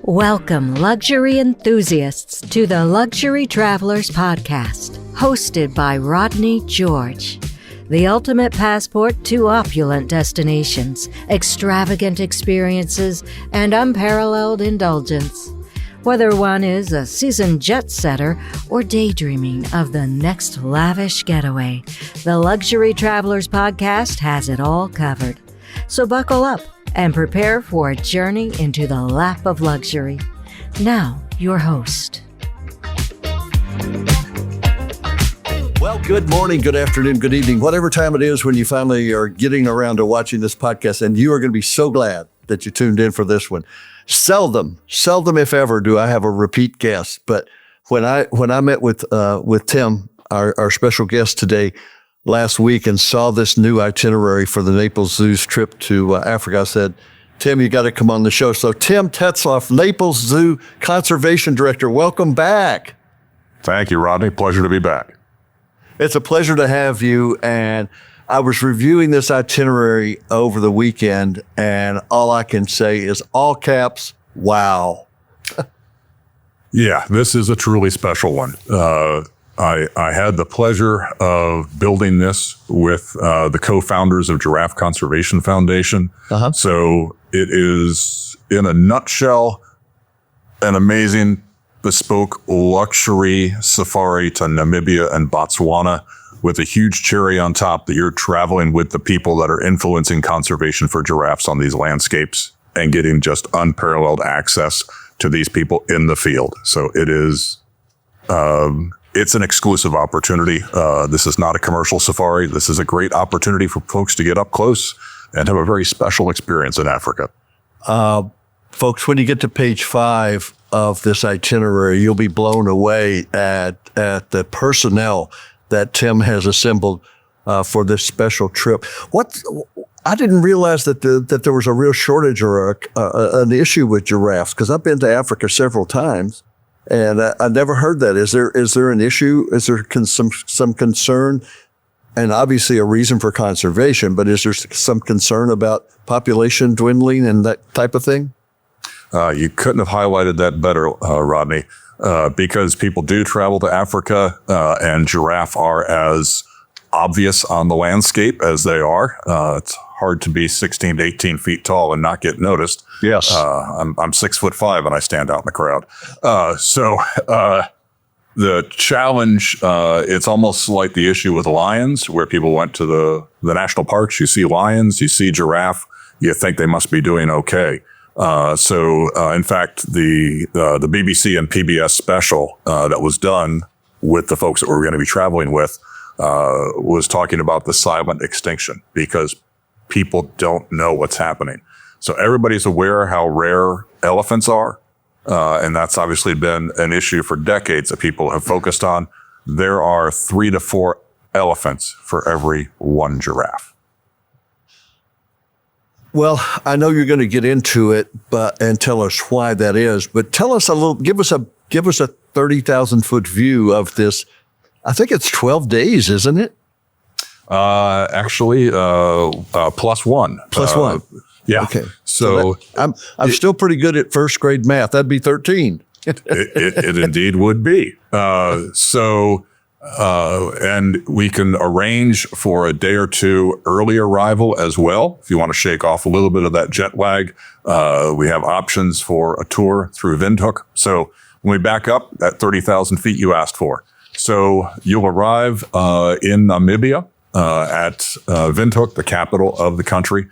Welcome, luxury enthusiasts, to the Luxury Travelers Podcast, hosted by Rodney George. The ultimate passport to opulent destinations, extravagant experiences, and unparalleled indulgence. Whether one is a seasoned jet setter or daydreaming of the next lavish getaway, the Luxury Travelers Podcast has it all covered. So buckle up and prepare for a journey into the lap of luxury. Now, your host. Well, good morning, good afternoon, good evening, whatever time it is when you finally are getting around to watching this podcast, and you are going to be so glad that you tuned in for this one. Seldom, if ever, do I have a repeat guest. But when I met with Tim, our special guest today, last week, and saw this new itinerary for the Naples Zoo's trip to Africa, I said, Tim, you got to come on the show. So Tim Tetzlaff, Naples Zoo Conservation Director, welcome back. Thank you, Rodney. Pleasure to be back. It's a pleasure to have you. And I was reviewing this itinerary over the weekend, and all I can say is all caps, wow. Yeah, this is a truly special one. I had the pleasure of building this with the co-founders of Giraffe Conservation Foundation. Uh-huh. So it is, in a nutshell, an amazing bespoke luxury safari to Namibia and Botswana, with a huge cherry on top that you're traveling with the people that are influencing conservation for giraffes on these landscapes and getting just unparalleled access to these people in the field. So it is... it's an exclusive opportunity. This is not a commercial safari. This is a great opportunity for folks to get up close and have a very special experience in Africa. Folks, when you get to page 5 of this itinerary, you'll be blown away at the personnel that Tim has assembled for this special trip. I didn't realize that there was a real shortage or an issue with giraffes, because I've been to Africa several times. And I never heard that. Is there an issue? Is there some concern? And obviously a reason for conservation, but is there some concern about population dwindling and that type of thing? You couldn't have highlighted that better, Rodney, because people do travel to Africa, and giraffe are as obvious on the landscape as they are. It's hard to be 16 to 18 feet tall and not get noticed. Yes. I'm 6'5" and I stand out in the crowd. So the challenge, it's almost like the issue with lions, where people went to the national parks. You see lions, you see giraffe, you think they must be doing okay. In fact, the BBC and PBS special that was done with the folks that we're going to be traveling with was talking about the silent extinction, because people don't know what's happening. So everybody's aware how rare elephants are. And that's obviously been an issue for decades that people have focused on. There are 3 to 4 elephants for every 1 giraffe. Well, I know you're going to get into it, and tell us why that is, but tell us give us a 30,000 foot view of this. I think it's 12 days, isn't it? Actually, plus one. Plus one. Yeah. Okay. So I'm still pretty good at first grade math. That'd be 13. it indeed would be. And we can arrange for a day or two early arrival as well. If you want to shake off a little bit of that jet lag, we have options for a tour through Windhoek. So when we back up, that 30,000 feet you asked for. So you'll arrive in Namibia at Windhoek, the capital of the country.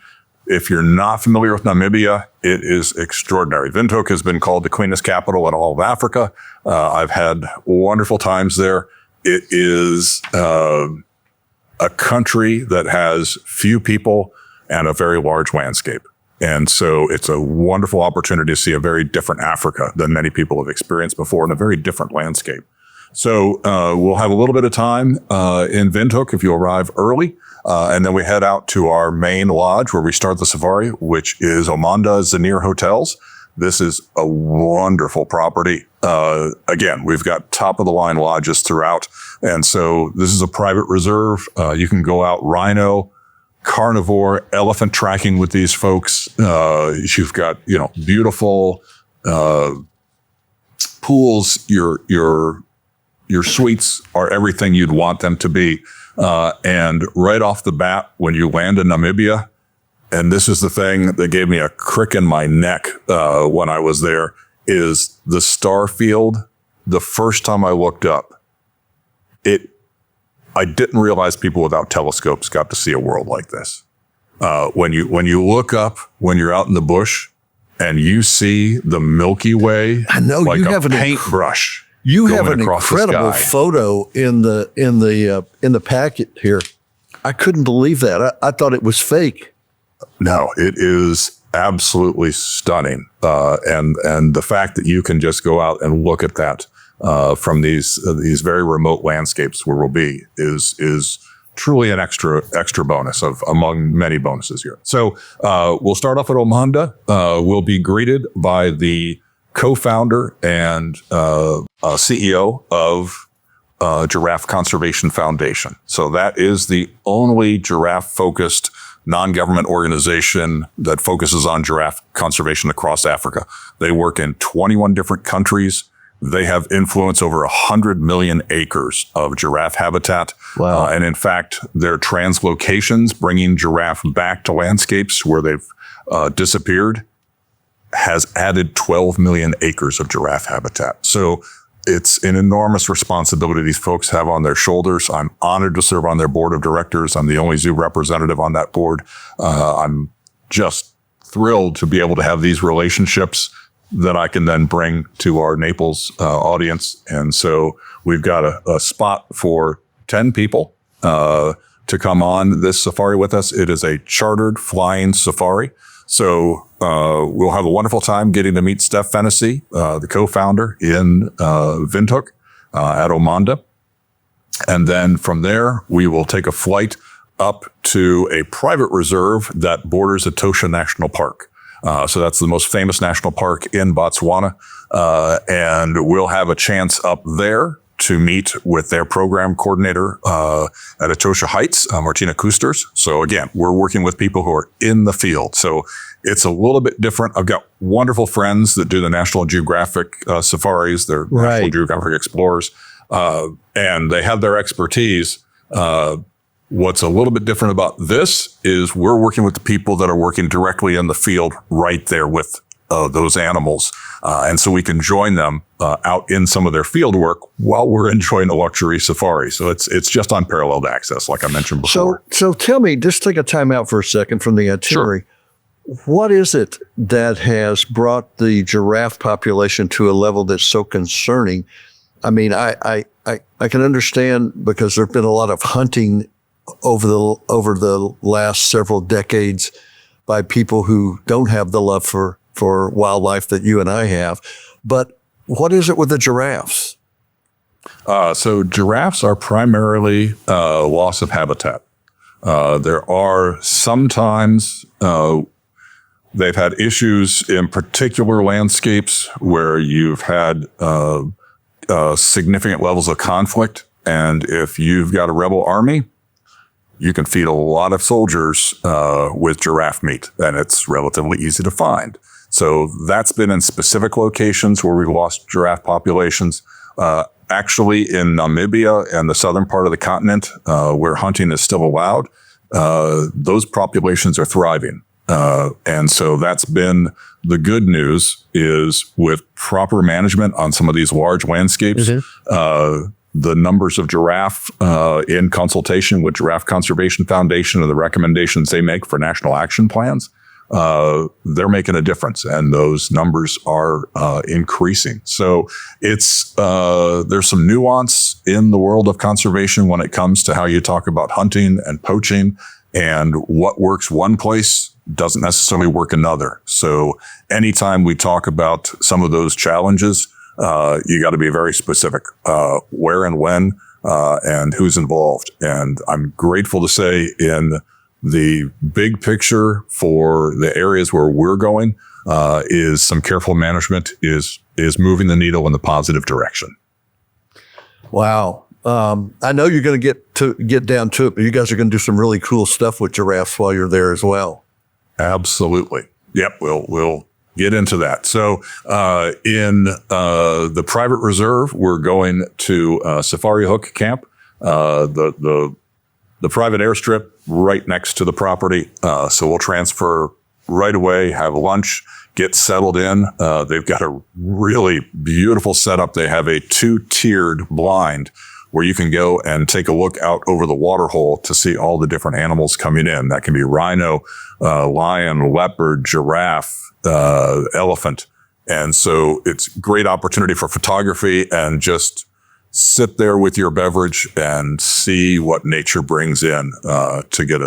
If you're not familiar with Namibia, it is extraordinary. Windhoek has been called the cleanest capital in all of Africa. I've had wonderful times there. It is a country that has few people and a very large landscape. And so it's a wonderful opportunity to see a very different Africa than many people have experienced before, in a very different landscape. So we'll have a little bit of time in Windhoek if you arrive early. And then we head out to our main lodge where we start the safari, which is Omanda Zanir Hotels. This is a wonderful property. Again, we've got top of the line lodges throughout. And so this is a private reserve. You can go out rhino, carnivore, elephant tracking with these folks. You've got, beautiful pools, your suites are everything you'd want them to be. And right off the bat, when you land in Namibia, and this is the thing that gave me a crick in my neck when I was there, is the star field. The first time I looked up, I didn't realize people without telescopes got to see a world like this. When you look up, when you're out in the bush, and you see the Milky Way, I know like you a have paintbrush. You have an across the incredible sky. photo in the packet here. I couldn't believe that. I thought it was fake. No, it is absolutely stunning. And the fact that you can just go out and look at that from these very remote landscapes where we'll be is truly an extra bonus among many bonuses here. So we'll start off at Omanda. We'll be greeted by the co-founder and CEO of Giraffe Conservation Foundation. So that is the only giraffe-focused non-government organization that focuses on giraffe conservation across Africa. They work in 21 different countries. They have influence over 100 million acres of giraffe habitat. Wow. And in fact, their translocations, bringing giraffe back to landscapes where they've disappeared, has added 12 million acres of giraffe habitat. So it's an enormous responsibility these folks have on their shoulders. I'm honored to serve on their board of directors. I'm the only zoo representative on that board. I'm just thrilled to be able to have these relationships that I can then bring to our Naples audience. And so we've got a spot for 10 people to come on this safari with us. It is a chartered flying safari. So we'll have a wonderful time getting to meet Steph Fennessy, the co-founder in Windhoek at Omanda. And then from there, we will take a flight up to a private reserve that borders Etosha National Park. So that's the most famous national park in Botswana. And we'll have a chance up there to meet with their program coordinator at Etosha Heights, Martina Koesters. So again, we're working with people who are in the field. So it's a little bit different. I've got wonderful friends that do the National Geographic safaris. They're National Geographic explorers. And they have their expertise. What's a little bit different about this is we're working with the people that are working directly in the field right there with those animals. And so we can join them out in some of their field work while we're enjoying a luxury safari. So it's just unparalleled access, like I mentioned before. So tell me, just take a time out for a second from the itinerary. Sure. What is it that has brought the giraffe population to a level that's so concerning? I mean, I can understand because there've been a lot of hunting over the last several decades by people who don't have the love for wildlife that you and I have. But what is it with the giraffes? So giraffes are primarily loss of habitat. There are sometimes they've had issues in particular landscapes where you've had significant levels of conflict. And if you've got a rebel army, you can feed a lot of soldiers with giraffe meat, and it's relatively easy to find. So that's been in specific locations where we've lost giraffe populations. Actually, in Namibia and the southern part of the continent, where hunting is still allowed, those populations are thriving. And so that's been the good news is with proper management on some of these large landscapes, the numbers of giraffe in consultation with Giraffe Conservation Foundation and the recommendations they make for national action plans, they're making a difference, and those numbers are increasing. So it's there's some nuance in the world of conservation when it comes to how you talk about hunting and poaching, and what works one place doesn't necessarily work another. So anytime we talk about some of those challenges, you got to be very specific, where and when, and who's involved. And I'm grateful to say in the big picture for the areas where we're going, is some careful management is moving the needle in the positive direction. Wow. I know you're going to get down to it, but you guys are going to do some really cool stuff with giraffes while you're there as well. Absolutely. Yep. We'll get into that. So in the private reserve, we're going to Safari Hook Camp, the private airstrip right next to the property. So we'll transfer right away, have lunch, get settled in. They've got a really beautiful setup. They have a 2-tiered blind where you can go and take a look out over the water hole to see all the different animals coming in. That can be rhino, lion, leopard, giraffe, elephant. And so it's a great opportunity for photography and just sit there with your beverage and see what nature brings in, to get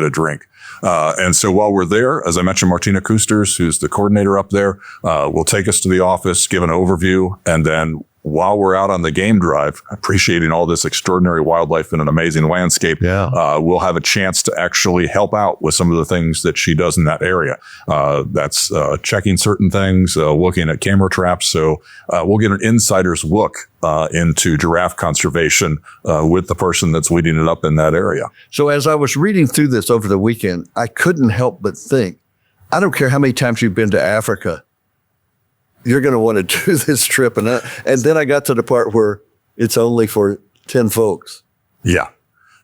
a drink. And so while we're there, as I mentioned, Martina Koosters, who's the coordinator up there, will take us to the office, give an overview, and then while we're out on the game drive, appreciating all this extraordinary wildlife and an amazing landscape, we'll have a chance to actually help out with some of the things that she does in that area. That's checking certain things, looking at camera traps. So we'll get an insider's look into giraffe conservation with the person that's leading it up in that area. So as I was reading through this over the weekend, I couldn't help but think, I don't care how many times you've been to Africa, you're going to want to do this trip. And then I got to the part where it's only for 10 folks. Yeah.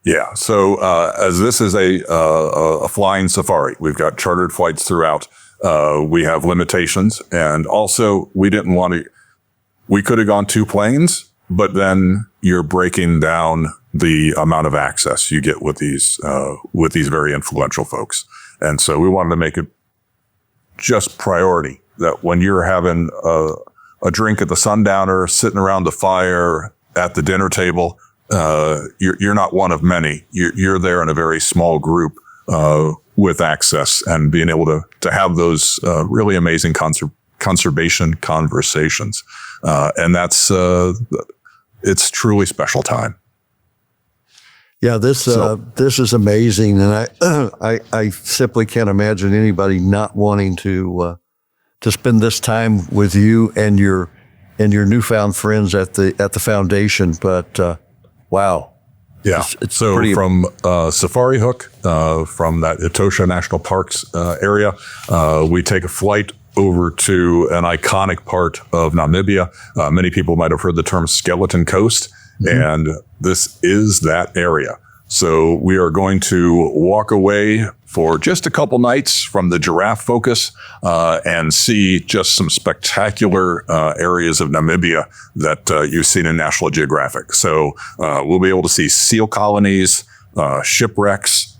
Yeah. So as this is a flying safari, we've got chartered flights throughout. We have limitations. And also we didn't want to, we could have gone 2 planes, but then you're breaking down the amount of access you get with these very influential folks. And so we wanted to make it just priority that when you're having a drink at the Sundowner, sitting around the fire at the dinner table, you're not one of many. You're there in a very small group with access and being able to have those really amazing conservation conversations. And that's it's truly special time. Yeah, this is amazing, and I simply can't imagine anybody not wanting to spend this time with you and your newfound friends at the foundation. But wow, yeah. It's so pretty... from Safari Hook, from that Etosha National Parks area, we take a flight over to an iconic part of Namibia. Many people might have heard the term Skeleton Coast, and this is that area. So we are going to walk away for just a couple nights from the giraffe focus and see just some spectacular areas of Namibia that you've seen in National Geographic. So we'll be able to see seal colonies, shipwrecks.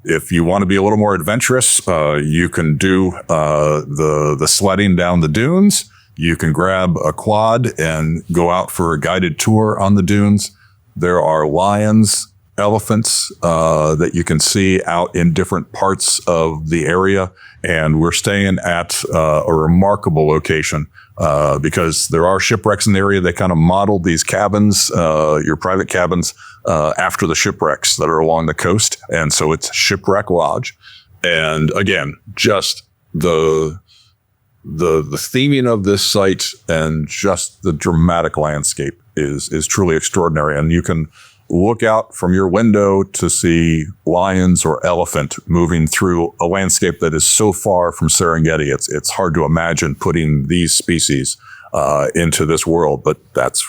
If you want to be a little more adventurous, you can do the sledding down the dunes. You can grab a quad and go out for a guided tour on the dunes. There are lions, elephants that you can see out in different parts of the area. And we're staying at a remarkable location because there are shipwrecks in the area. They kind of modeled these cabins, your private cabins, after the shipwrecks that are along the coast. And so it's Shipwreck Lodge. And again, just the theming of this site and just the dramatic landscape is truly extraordinary. And you can look out from your window to see lions or elephant moving through a landscape that is so far from Serengeti. It's hard to imagine putting these species into this world, but that's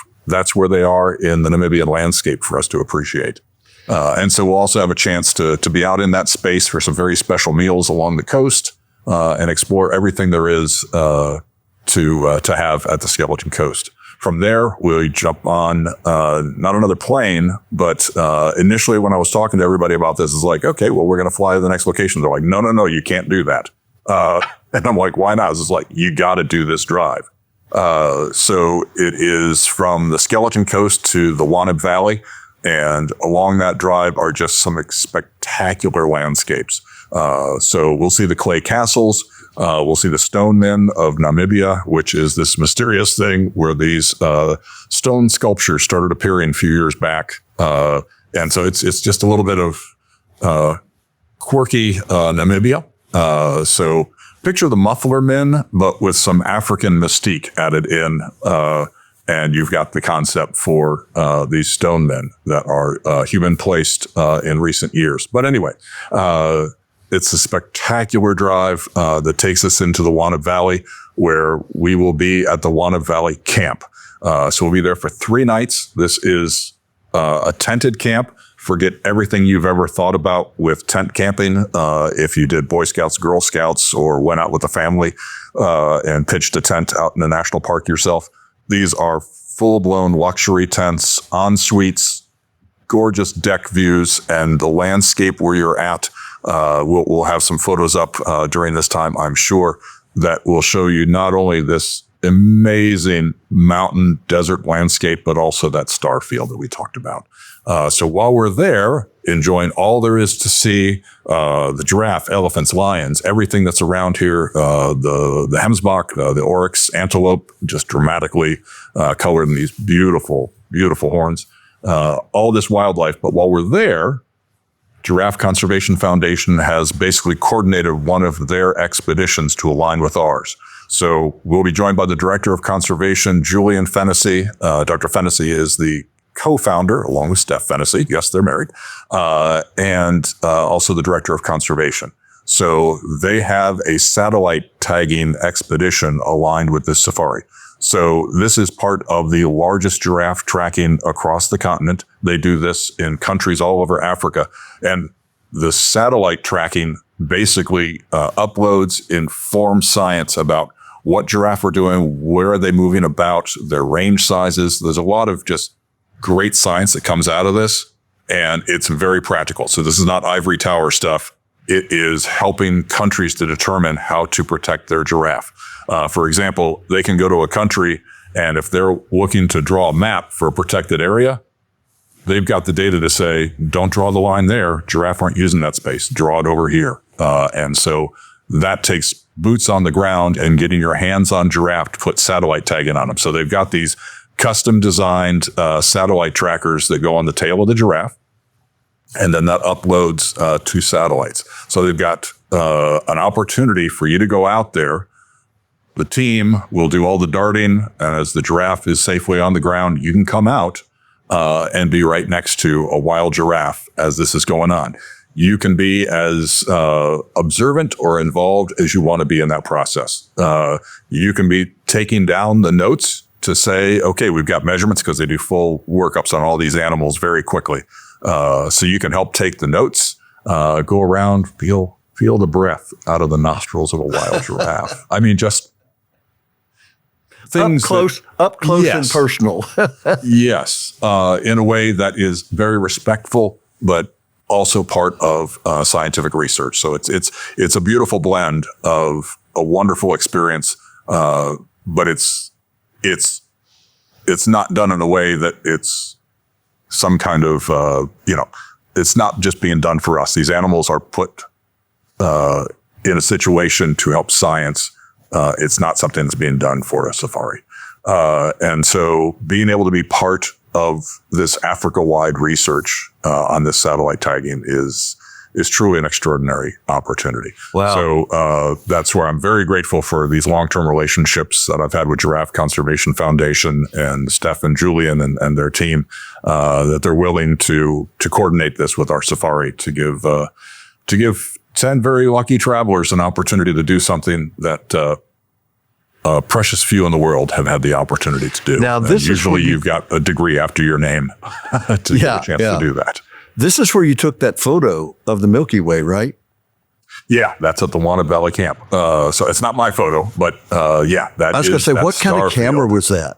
where they are in the Namibian landscape for us to appreciate. And so we'll also have a chance to be out in that space for some very special meals along the coast and explore everything there is to have at the Skeleton Coast. From there, we jump on not another plane, but initially when I was talking to everybody about this, it's like, okay, well, we're going to fly to the next location. They're like, no, you can't do that. And I'm like, why not? It's like, you got to do this drive. So it is from the Skeleton Coast to the Waneb Valley. And along that drive are just some spectacular landscapes. So we'll see the clay castles. We'll see the stone men of Namibia, which is this mysterious thing where these stone sculptures started appearing a few years back. And so it's just a little bit of quirky Namibia. So picture the muffler men, but with some African mystique added in. And you've got the concept for these stone men that are human placed in recent years. But anyway, It's a spectacular drive that takes us into the Wanap Valley, where we will be at the Wanap Valley camp. So we'll be there for 3 nights. This is a tented camp. Forget everything you've ever thought about with tent camping. If you did Boy Scouts, Girl Scouts, or went out with a family and pitched a tent out in a national park yourself, these are full-blown luxury tents, en suites, gorgeous deck views, and the landscape where you're at. We'll have some photos up during this time, I'm sure, that will show you not only this amazing mountain desert landscape, but also that star field that we talked about. So while we're there, enjoying all there is to see, the giraffe, elephants, lions, everything that's around here, the Hemsbach, the oryx, antelope, just dramatically colored in these beautiful, beautiful horns, all this wildlife. But while we're there, Giraffe Conservation Foundation has basically coordinated one of their expeditions to align with ours. So we'll be joined by the Director of Conservation, Julian Fennessy. Dr. Fennessy is the co-founder, along with Steph Fennessy. Yes, they're married. And also the Director of Conservation. So they have a satellite tagging expedition aligned with this safari. So this is part of the largest giraffe tracking across the continent. They do this in countries all over Africa. And the satellite tracking basically uploads informed science about what giraffe are doing, where are they moving about, their range sizes. There's a lot of just great science that comes out of this, and it's very practical. So this is not ivory tower stuff. It is helping countries to determine how to protect their giraffe. For example, they can go to a country, and if they're looking to draw a map for a protected area, they've got the data to say, don't draw the line there. Giraffe aren't using that space. Draw it over here. And so that takes boots on the ground and getting your hands on giraffe to put satellite tagging on them. So they've got these custom designed satellite trackers that go on the tail of the giraffe, and then that uploads to satellites. So they've got an opportunity for you to go out there. The team will do all the darting, and as the giraffe is safely on the ground, you can come out and be right next to a wild giraffe as this is going on. You can be as observant or involved as you want to be in that process. You can be taking down the notes to say, okay, we've got measurements, because they do full workups on all these animals very quickly. So you can help take the notes, go around, feel the breath out of the nostrils of a wild giraffe. I mean, just things up close yes, and personal. yes, in a way that is very respectful, but also part of scientific research. So it's a beautiful blend of a wonderful experience, but it's not done in a way that it's some kind of it's not just being done for us. These animals are put in a situation to help science. It's not something that's being done for a safari. And so being able to be part of this Africa-wide research on this satellite tagging is truly an extraordinary opportunity. Wow. So that's where I'm very grateful for these long-term relationships that I've had with Giraffe Conservation Foundation and Steph and Julian and their team, that they're willing to coordinate this with our safari to give 10 very lucky travelers an opportunity to do something that precious few in the world have had the opportunity to do. Now, this usually you've got a degree after your name to get a chance to do that. This is where you took that photo of the Milky Way, right? Yeah, that's at the Wanap Valley camp. So it's not my photo, but yeah, that is. I was going to say, what kind of camera was that?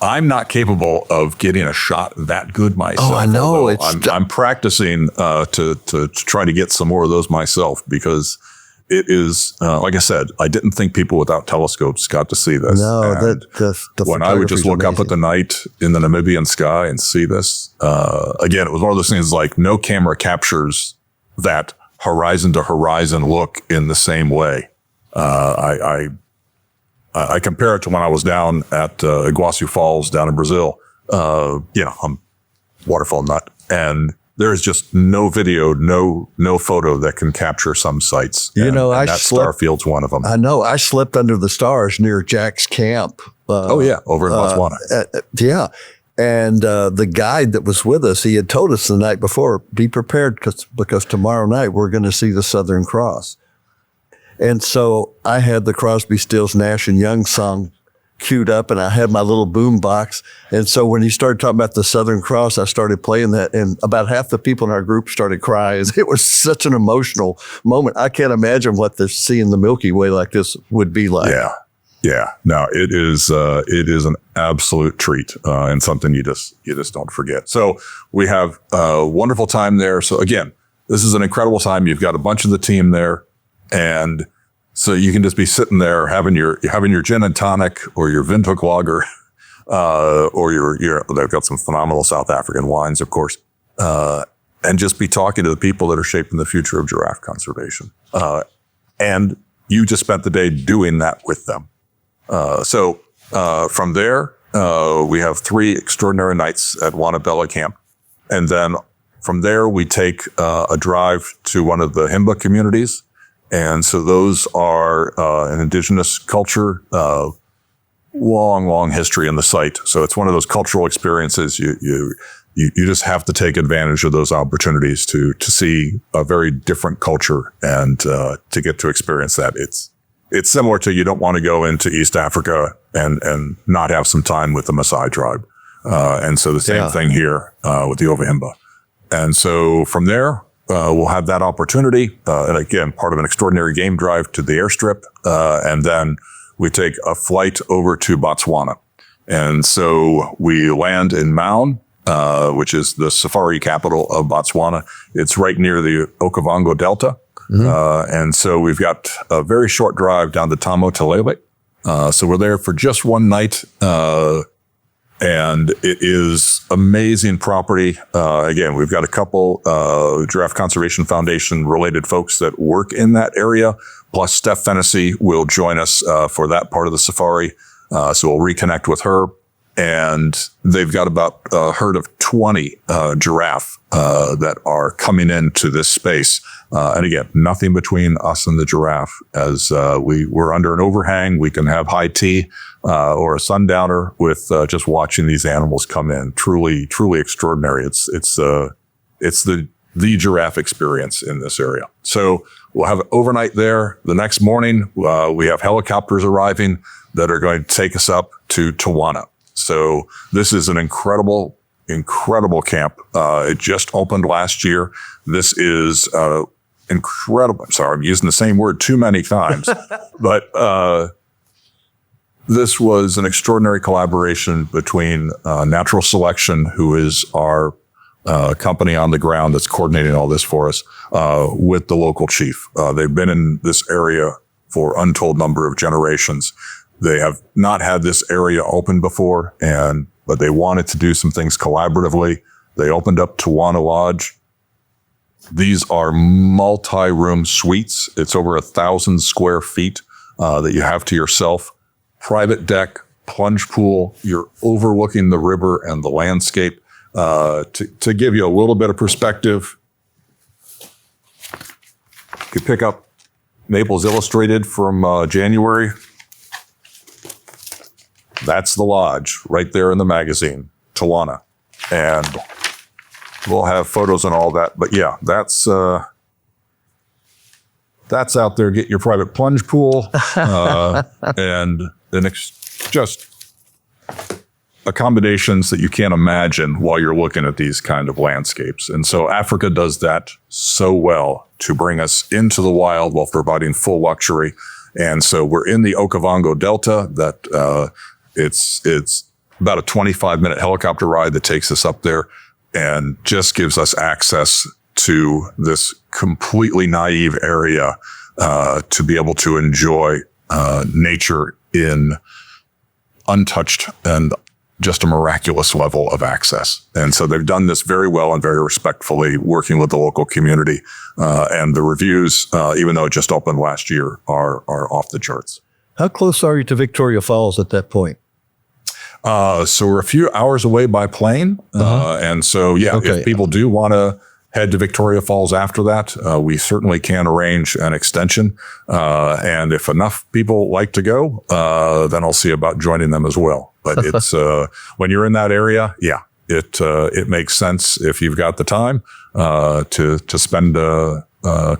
I'm not capable of getting a shot that good myself. Oh, I know. I'm practicing to try to get some more of those myself, because it is, like I said, I didn't think people without telescopes got to see this. No, the when I would just look up at the night in the Namibian sky and see this, again, it was one of those things like no camera captures that horizon to horizon look in the same way. I compare it to when I was down at Iguazu Falls down in Brazil. I'm a waterfall nut, and there's just no video, no photo that can capture some sites. And that Starfield's one of them. I know. I slept under the stars near Jack's camp. Over in Botswana. Yeah. And the guide that was with us, he had told us the night before, be prepared because tomorrow night we're going to see the Southern Cross. And so I had the Crosby, Stills, Nash and Young song queued up, and I had my little boom box. And so when he started talking about the Southern Cross, I started playing that, and about half the people in our group started crying. It was such an emotional moment. I can't imagine what seeing the Milky Way like this would be like. Yeah. No, it is an absolute treat, and something you just don't forget. So we have a wonderful time there. So again, this is an incredible time. You've got a bunch of the team there, and so you can just be sitting there having your gin and tonic or your Windhoek lager, or they've got some phenomenal South African wines, of course, and just be talking to the people that are shaping the future of giraffe conservation. And you just spent the day doing that with them. So from there, we have 3 extraordinary nights at Wanabella Camp. And then from there, we take a drive to one of the Himba communities. And so those are an indigenous culture, long history in the site. So it's one of those cultural experiences. You just have to take advantage of those opportunities to see a very different culture and to get to experience that. It's similar to, you don't want to go into East Africa and not have some time with the Maasai tribe. And so the same thing here with the Ovahimba. And so from there, we'll have that opportunity. And again, part of an extraordinary game drive to the airstrip. And then we take a flight over to Botswana. And so we land in Maun, which is the safari capital of Botswana. It's right near the Okavango Delta. Mm-hmm. And so we've got a very short drive down to Tambo Telele. So we're there for just one night. And it is amazing property. Again, we've got a couple Giraffe Conservation Foundation related folks that work in that area. Plus Steph Fennessy will join us for that part of the safari. So we'll reconnect with her. And they've got about a herd of 20 giraffe that are coming into this space. And again, nothing between us and the giraffe. As we're under an overhang, we can have high tea or a sundowner with just watching these animals come in. Truly extraordinary. It's the giraffe experience in this area. So we'll have an overnight there. The next morning, we have helicopters arriving that are going to take us up to Tawana. So this is an incredible camp. It just opened last year. This is incredible. I'm sorry, I'm using the same word too many times, but this was an extraordinary collaboration between Natural Selection, who is our company on the ground that's coordinating all this for us, with the local chief. They've been in this area for untold number of generations. They have not had this area open before, but they wanted to do some things collaboratively. They opened up Tawana Lodge. These are multi-room suites. It's over 1,000 square feet that you have to yourself. Private deck, plunge pool. You're overlooking the river and the landscape. To give you a little bit of perspective, you could pick up Naples Illustrated from January. That's the lodge right there in the magazine, Tawana. And we'll have photos and all that. But yeah, that's out there. Get your private plunge pool and just accommodations that you can't imagine while you're looking at these kind of landscapes. And so Africa does that so well to bring us into the wild while providing full luxury. And so we're in the Okavango Delta that it's about a 25-minute helicopter ride that takes us up there and just gives us access to this completely naive area to be able to enjoy nature in untouched and just a miraculous level of access. And so they've done this very well and very respectfully, working with the local community. And the reviews, even though it just opened last year, are off the charts. How close are you to Victoria Falls at that point? So we're a few hours away by plane. And so, if people do want to head to Victoria Falls after that, we certainly can arrange an extension. And if enough people like to go, then I'll see about joining them as well. But it's when you're in that area, it makes sense if you've got the time to spend a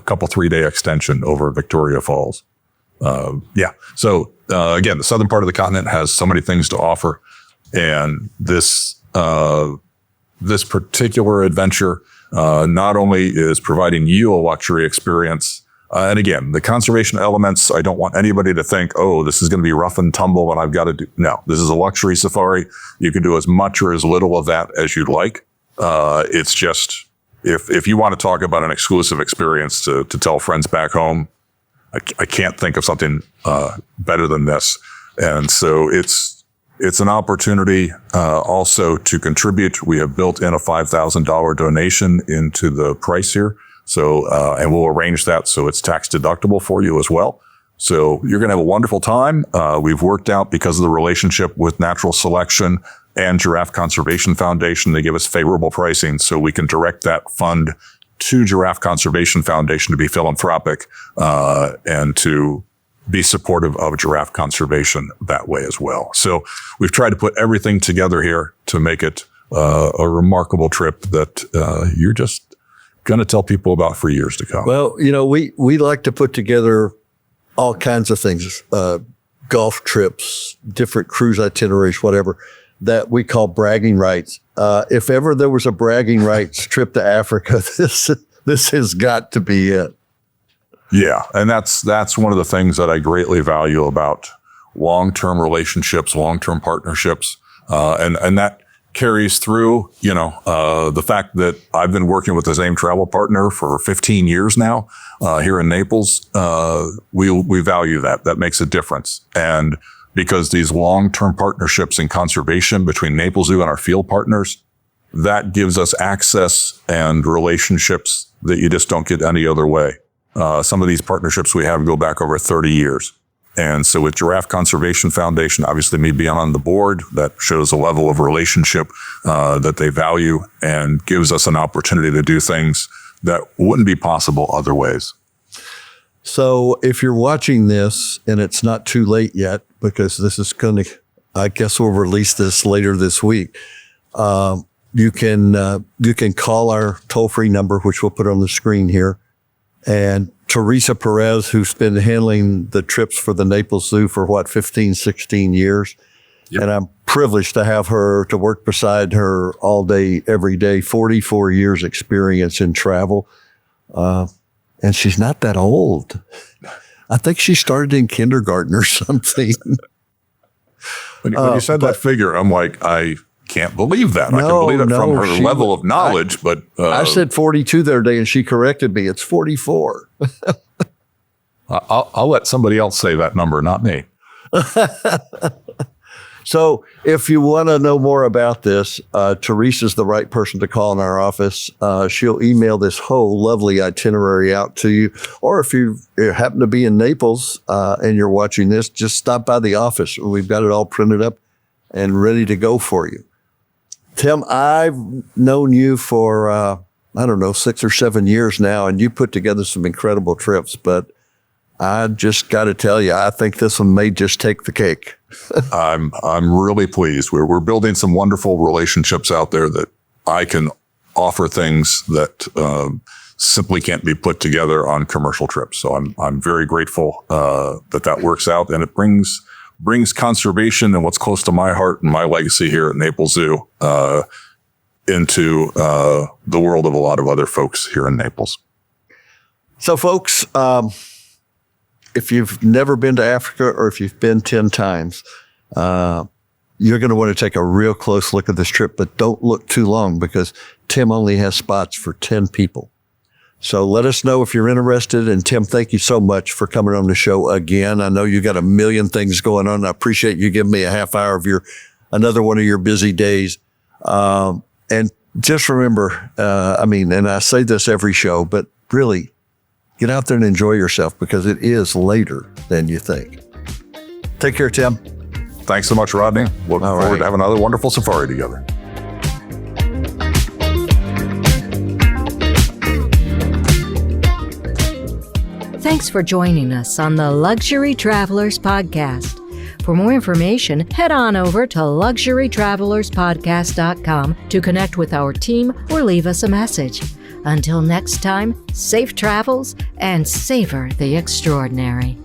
couple 3-day extension over Victoria Falls. So again, the southern part of the continent has so many things to offer, and this particular adventure not only is providing you a luxury experience, and again, the conservation elements, I don't want anybody to think, oh, this is going to be rough and tumble and I've got to do. No, this is a luxury safari. You can do as much or as little of that as you'd like. It's just, if you want to talk about an exclusive experience to tell friends back home, I can't think of something better than this. And so it's an opportunity also to contribute. We have built in a $5,000 donation into the price here. So, and we'll arrange that so it's tax deductible for you as well. So you're going to have a wonderful time. We've worked out, because of the relationship with Natural Selection and Giraffe Conservation Foundation, they give us favorable pricing, so we can direct that fund to Giraffe Conservation Foundation to be philanthropic and to be supportive of giraffe conservation that way as well. So we've tried to put everything together here to make it a remarkable trip that you're just going to tell people about for years to come. Well, we like to put together all kinds of things, golf trips, different cruise itineraries, whatever, that we call bragging rights. If ever there was a bragging rights trip to Africa, this has got to be it. Yeah, and that's one of the things that I greatly value about long-term relationships, long-term partnerships, and that carries through, the fact that I've been working with the same travel partner for 15 years now here in Naples. We value that. That makes a difference. And because these long-term partnerships in conservation between Naples Zoo and our field partners, that gives us access and relationships that you just don't get any other way. Some of these partnerships we have go back over 30 years. And so with Giraffe Conservation Foundation, obviously me being on the board, that shows a level of relationship that they value and gives us an opportunity to do things that wouldn't be possible other ways. So if you're watching this, and it's not too late yet, because this is going to, I guess we'll release this later this week, you can call our toll-free number, which we'll put on the screen here. And Theresa.perez, who's been handling the trips for the Naples Zoo for 15, 16 years. Yep. And I'm privileged to have her to work beside her all day, every day, 44 years experience in travel. And she's not that old. I think she started in kindergarten or something. When you said that figure, I'm like, I can't believe that. I can believe it from her level of knowledge, but I said 42 the other day, and she corrected me. It's 44. I'll let somebody else say that number, not me. So if you want to know more about this, Teresa's the right person to call in our office. She'll email this whole lovely itinerary out to you. Or if you happen to be in Naples and you're watching this, just stop by the office. We've got it all printed up and ready to go for you. Tim, I've known you for, 6 or 7 years now, and you put together some incredible trips, but I just got to tell you, I think this one may just take the cake. I'm really pleased. We're building some wonderful relationships out there that I can offer things that simply can't be put together on commercial trips. So I'm very grateful that works out, and it brings conservation and what's close to my heart and my legacy here at Naples Zoo into the world of a lot of other folks here in Naples. So, folks, if you've never been to Africa, or if you've been 10 times, you're going to want to take a real close look at this trip, but don't look too long, because Tim only has spots for 10 people. So let us know if you're interested. And Tim, thank you so much for coming on the show again. I know you got a million things going on. I appreciate you giving me a half hour of another one of your busy days. And just remember, and I say this every show, but really get out there and enjoy yourself, because it is later than you think. Take care, Tim. Thanks so much, Rodney. Looking forward to having another wonderful safari together. Thanks for joining us on the Luxury Travelers Podcast. For more information, head on over to luxurytravelerspodcast.com to connect with our team or leave us a message. Until next time, safe travels and savor the extraordinary.